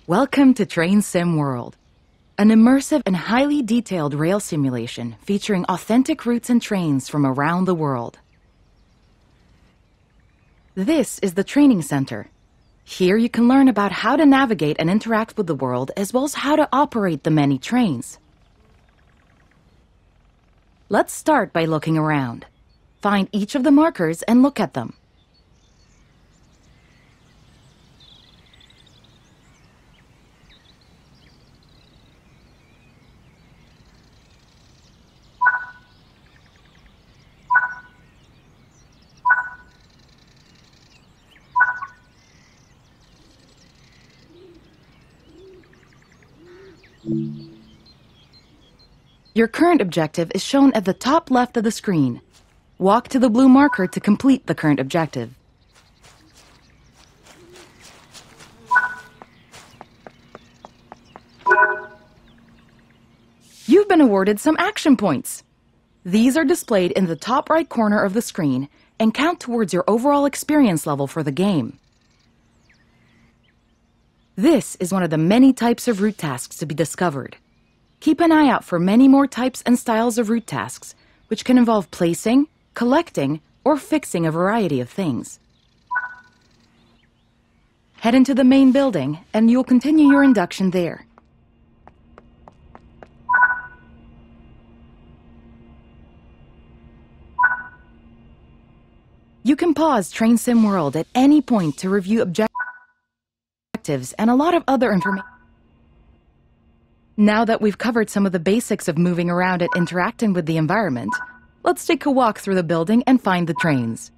Welcome to Train Sim World, an immersive and highly detailed rail simulation featuring authentic routes and trains from around the world. This is the training center. Here you can learn about how to navigate and interact with the world, as well as how to operate the many trains. Let's start by looking around. Find each of the markers and look at them. Your current objective is shown at the top left of the screen. Walk to the blue marker to complete the current objective. You've been awarded some action points. These are displayed in the top right corner of the screen and count towards your overall experience level for the game. This is one of the many types of route tasks to be discovered. Keep an eye out for many more types and styles of route tasks, which can involve placing, collecting, or fixing a variety of things. Head into the main building, and you'll continue your induction there. You can pause Train Sim World at any point to review objectives and a lot of other information. Now that we've covered some of the basics of moving around and interacting with the environment, let's take a walk through the building and find the trains.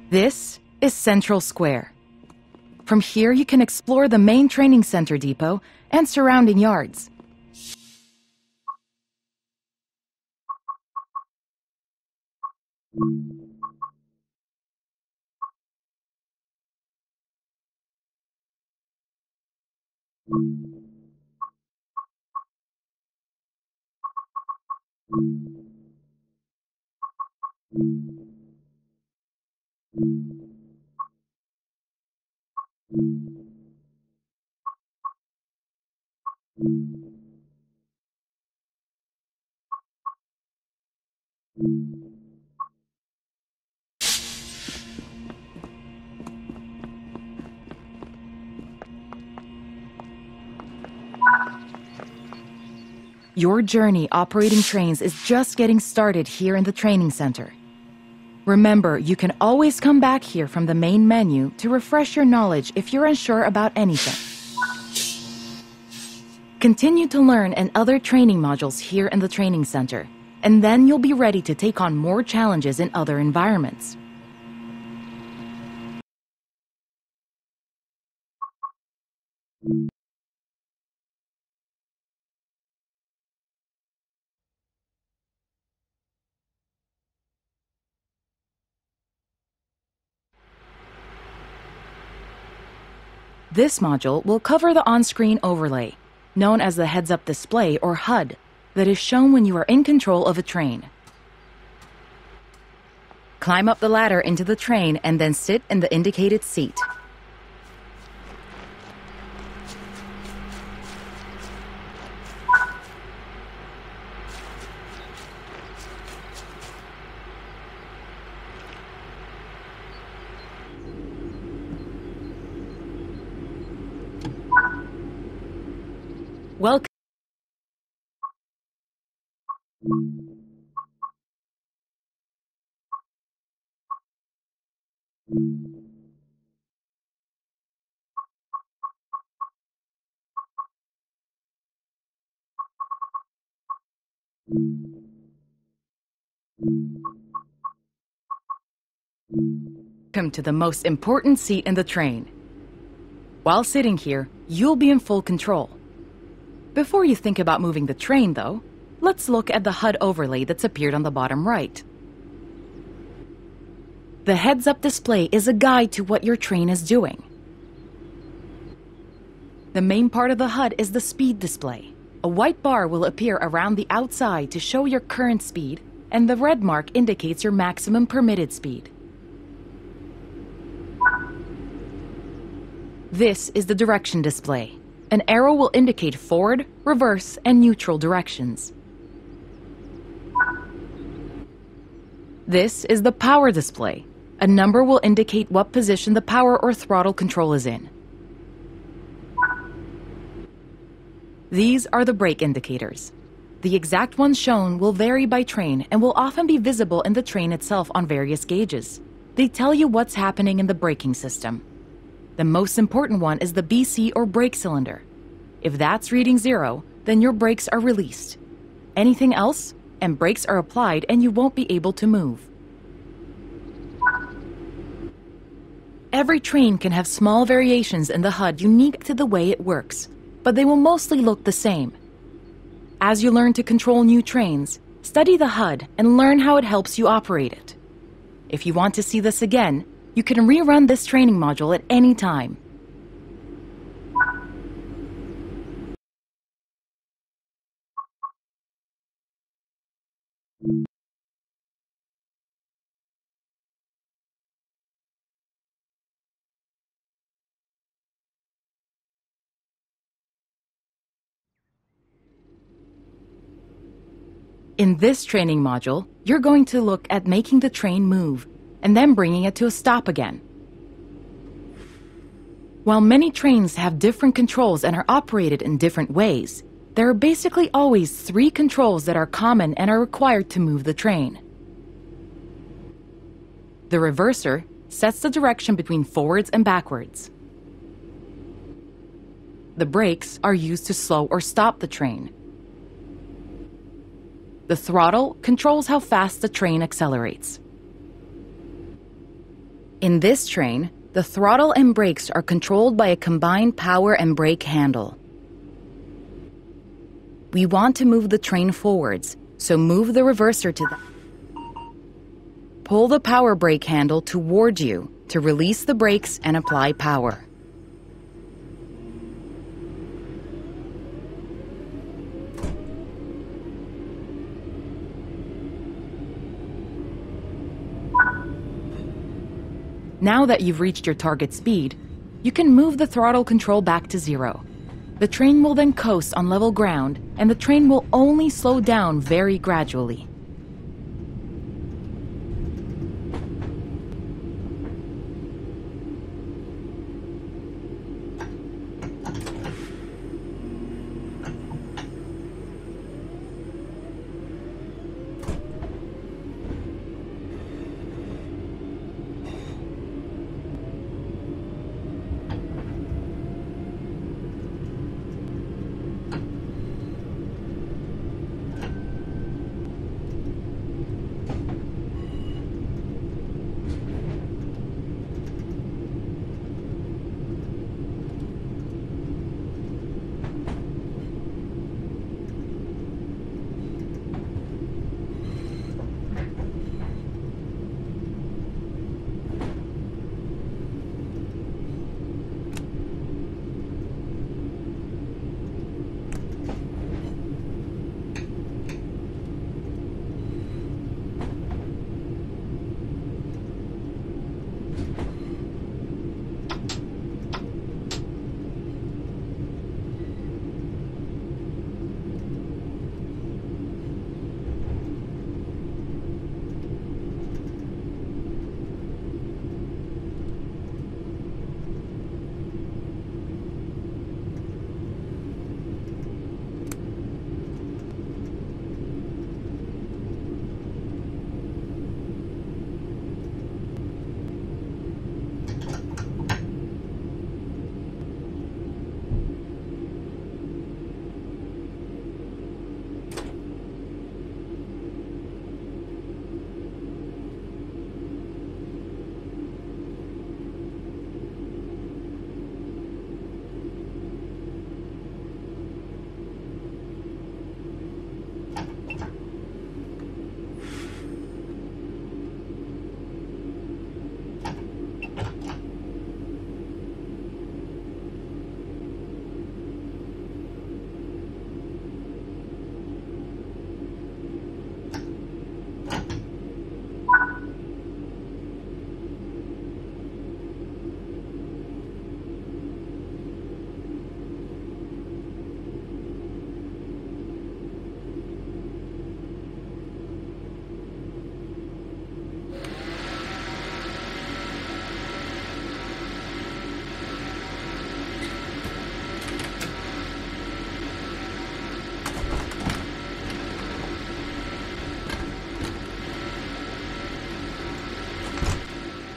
This is Central Square. From here you can explore the main training center depot and surrounding yards. Your journey operating trains is just getting started here in the training center. Remember, you can always come back here from the main menu to refresh your knowledge if you're unsure about anything. Continue to learn and other training modules here in the training center, and then you'll be ready to take on more challenges in other environments. This module will cover the on-screen overlay, known as the heads-up display or HUD, that is shown when you are in control of a train. Climb up the ladder into the train and then sit in the indicated seat. Welcome. Come to the most important seat in the train. While sitting here, you'll be in full control. Before you think about moving the train, though, let's look at the HUD overlay that's appeared on the bottom right. The heads-up display is a guide to what your train is doing. The main part of the HUD is the speed display. A white bar will appear around the outside to show your current speed, and the red mark indicates your maximum permitted speed. This is the direction display. An arrow will indicate forward, reverse, and neutral directions. This is the power display. A number will indicate what position the power or throttle control is in. These are the brake indicators. The exact ones shown will vary by train and will often be visible in the train itself on various gauges. They tell you what's happening in the braking system. The most important one is the BC or brake cylinder. If that's reading 0, then your brakes are released. Anything else, and brakes are applied and you won't be able to move. Every train can have small variations in the HUD unique to the way it works, but they will mostly look the same. As you learn to control new trains, study the HUD and learn how it helps you operate it. If you want to see this again, you can rerun this training module at any time. In this training module, you're going to look at making the train move and then bringing it to a stop again. While many trains have different controls and are operated in different ways, there are basically always 3 controls that are common and are required to move the train. The reverser sets the direction between forwards and backwards. The brakes are used to slow or stop the train. The throttle controls how fast the train accelerates. In this train, the throttle and brakes are controlled by a combined power and brake handle. We want to move the train forwards, so move the reverser to the... Pull the power brake handle toward you to release the brakes and apply power. Now that you've reached your target speed, you can move the throttle control back to 0. The train will then coast on level ground, and the train will only slow down very gradually.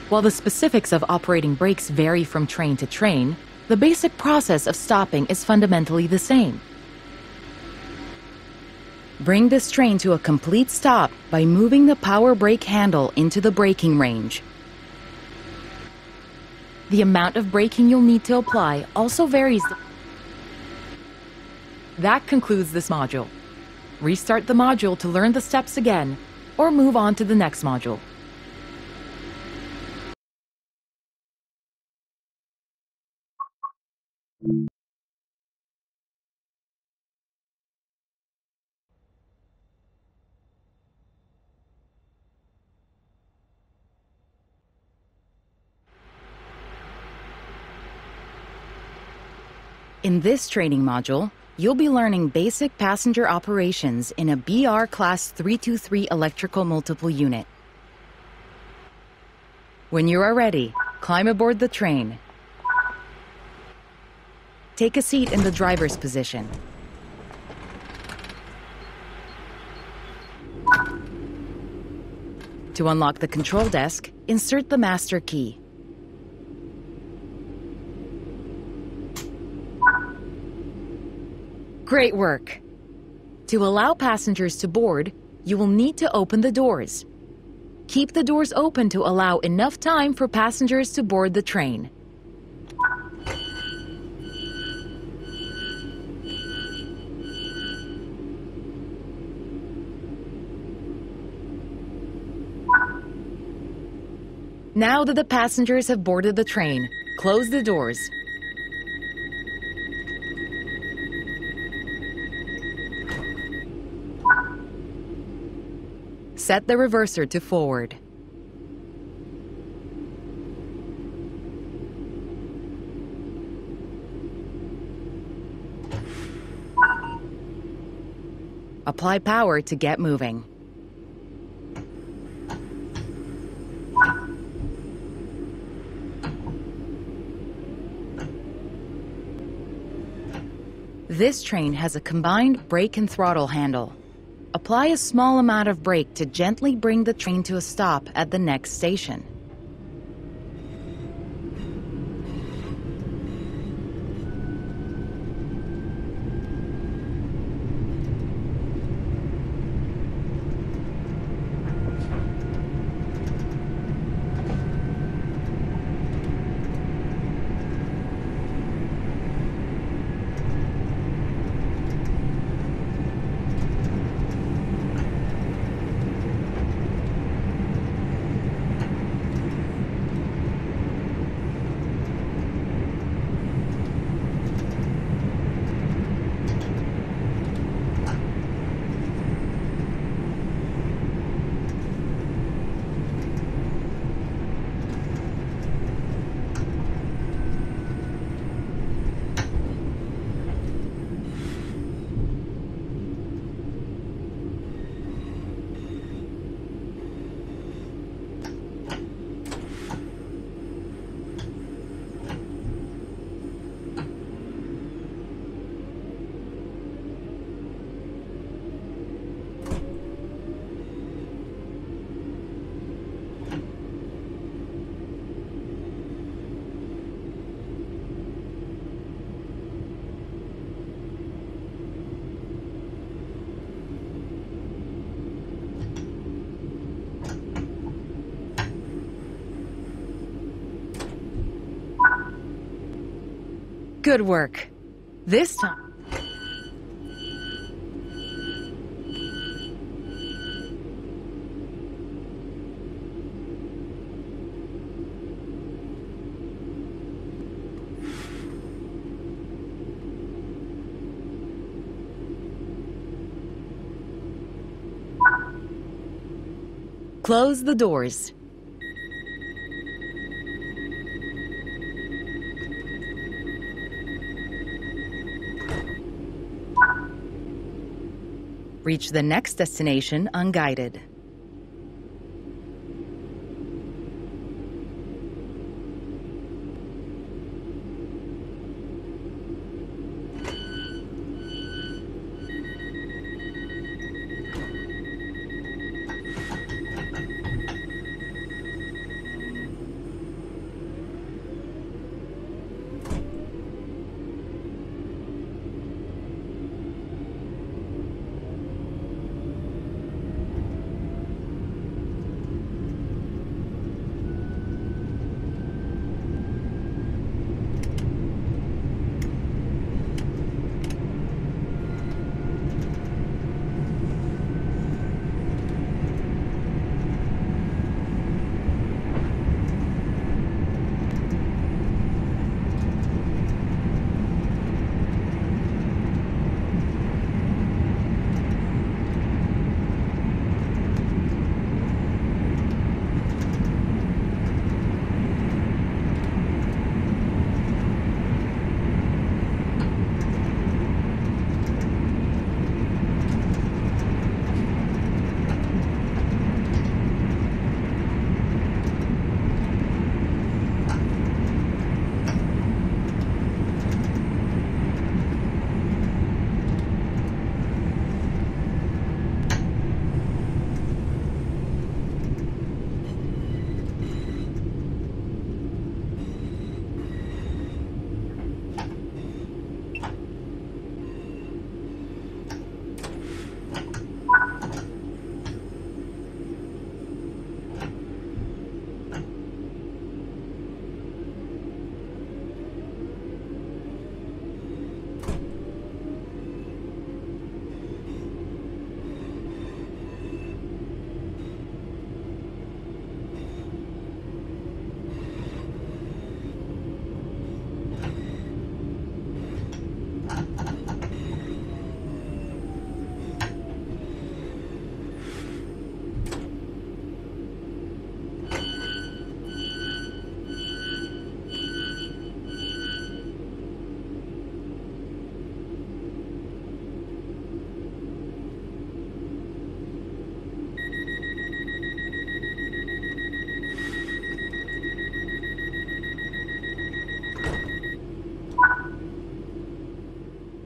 While the specifics of operating brakes vary from train to train, the basic process of stopping is fundamentally the same. Bring this train to a complete stop by moving the power brake handle into the braking range. The amount of braking you'll need to apply also varies. That concludes this module. Restart the module to learn the steps again, or move on to the next module. In this training module, you'll be learning basic passenger operations in a BR Class 323 electrical multiple unit. When you are ready, climb aboard the train. Take a seat in the driver's position. To unlock the control desk, insert the master key. Great work! To allow passengers to board, you will need to open the doors. Keep the doors open to allow enough time for passengers to board the train. Now that the passengers have boarded the train, close the doors. Set the reverser to forward. Apply power to get moving. This train has a combined brake and throttle handle. Apply a small amount of brake to gently bring the train to a stop at the next station. Good work. This time. Close the doors. Reach the next destination unguided.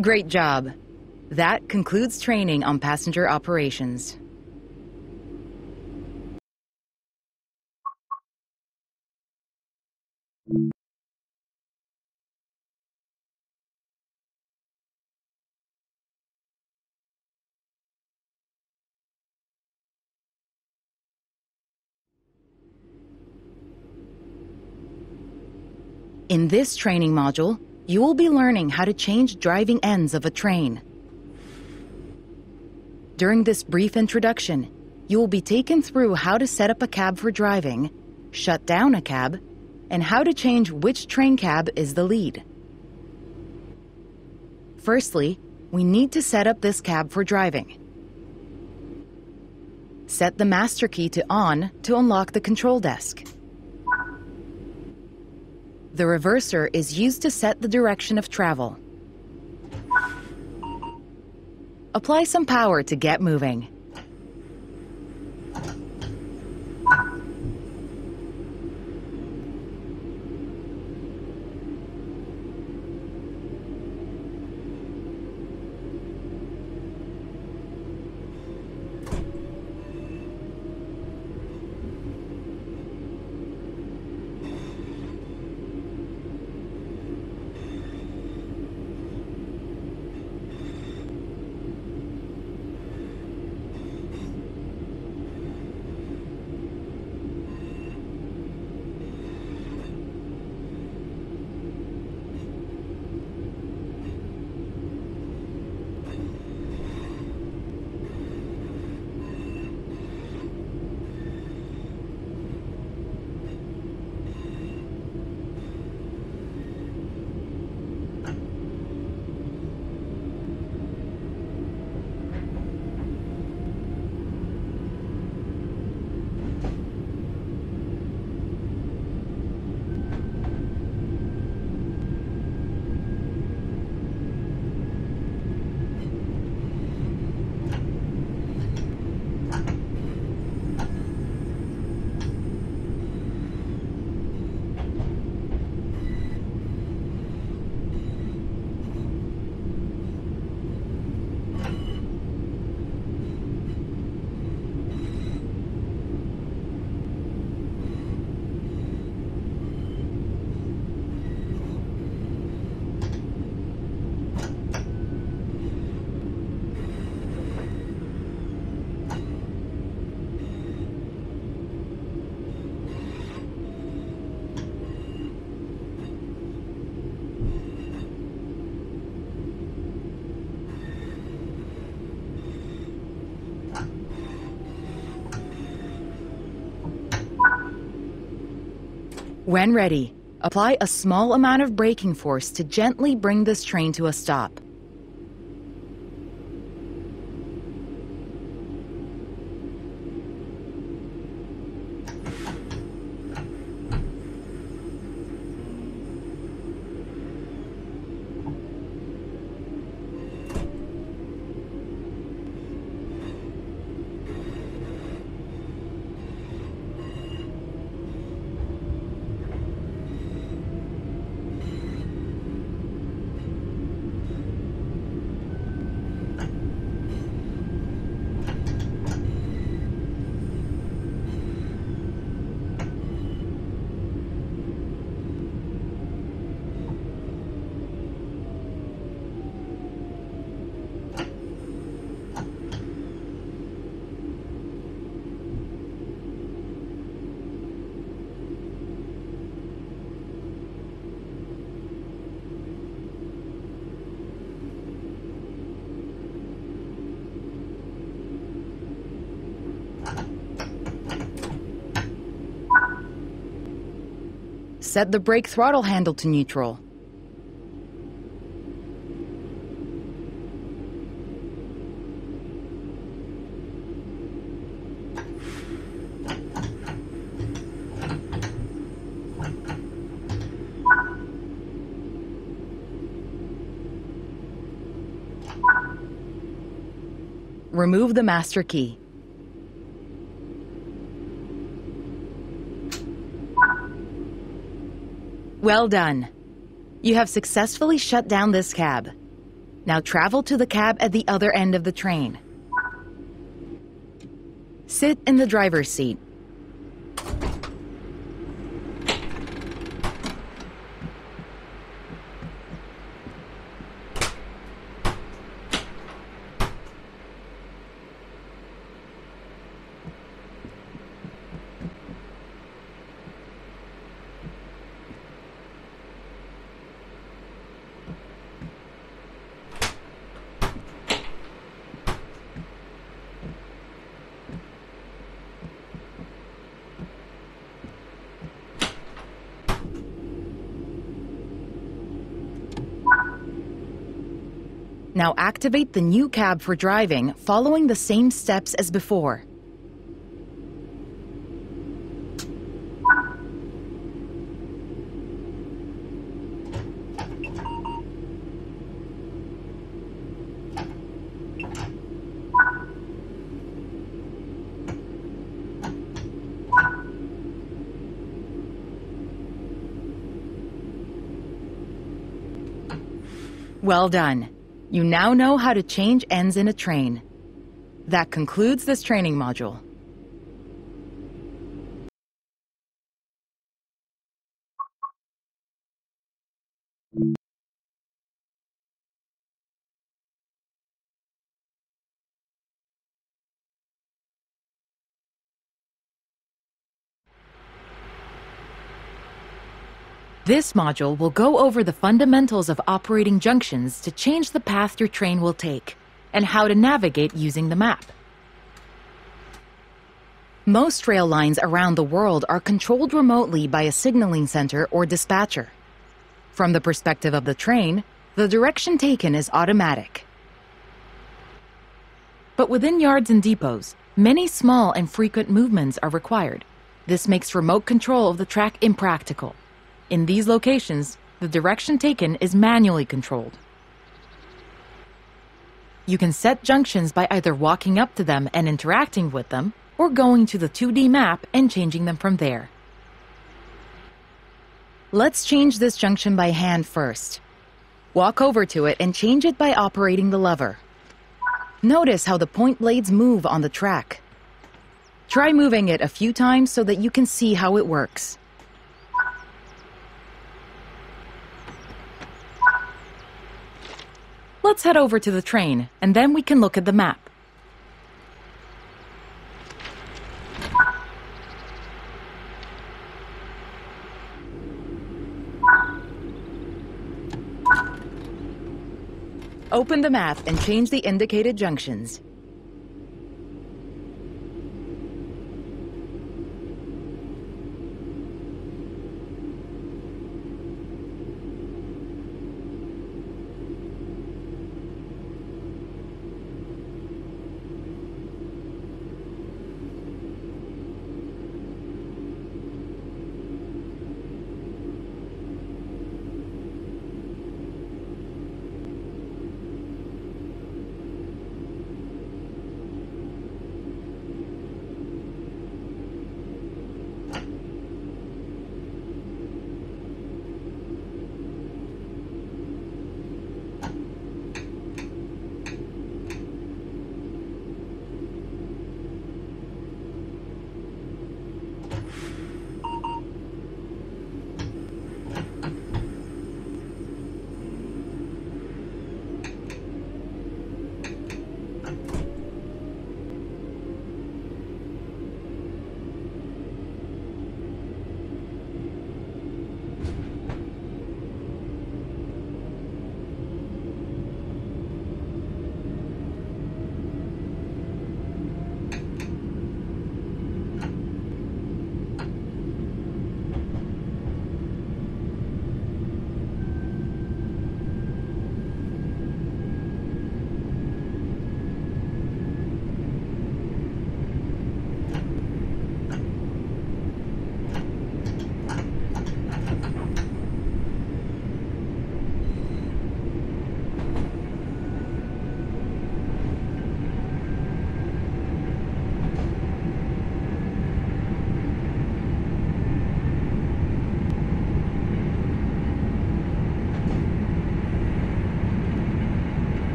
Great job. That concludes training on passenger operations. In this training module, you will be learning how to change driving ends of a train. During this brief introduction, you will be taken through how to set up a cab for driving, shut down a cab, and how to change which train cab is the lead. Firstly, we need to set up this cab for driving. Set the master key to on to unlock the control desk. The reverser is used to set the direction of travel. Apply some power to get moving. When ready, apply a small amount of braking force to gently bring this train to a stop. Set the brake throttle handle to neutral. Remove the master key. Well done. You have successfully shut down this cab. Now travel to the cab at the other end of the train. Sit in the driver's seat. Now activate the new cab for driving, following the same steps as before. Well done. You now know how to change ends in a train. That concludes this training module. This module will go over the fundamentals of operating junctions to change the path your train will take, and how to navigate using the map. Most rail lines around the world are controlled remotely by a signaling center or dispatcher. From the perspective of the train, the direction taken is automatic. But within yards and depots, many small and frequent movements are required. This makes remote control of the track impractical. In these locations, the direction taken is manually controlled. You can set junctions by either walking up to them and interacting with them, or going to the 2D map and changing them from there. Let's change this junction by hand first. Walk over to it and change it by operating the lever. Notice how the point blades move on the track. Try moving it a few times so that you can see how it works. Let's head over to the train, and then we can look at the map. Open the map and change the indicated junctions.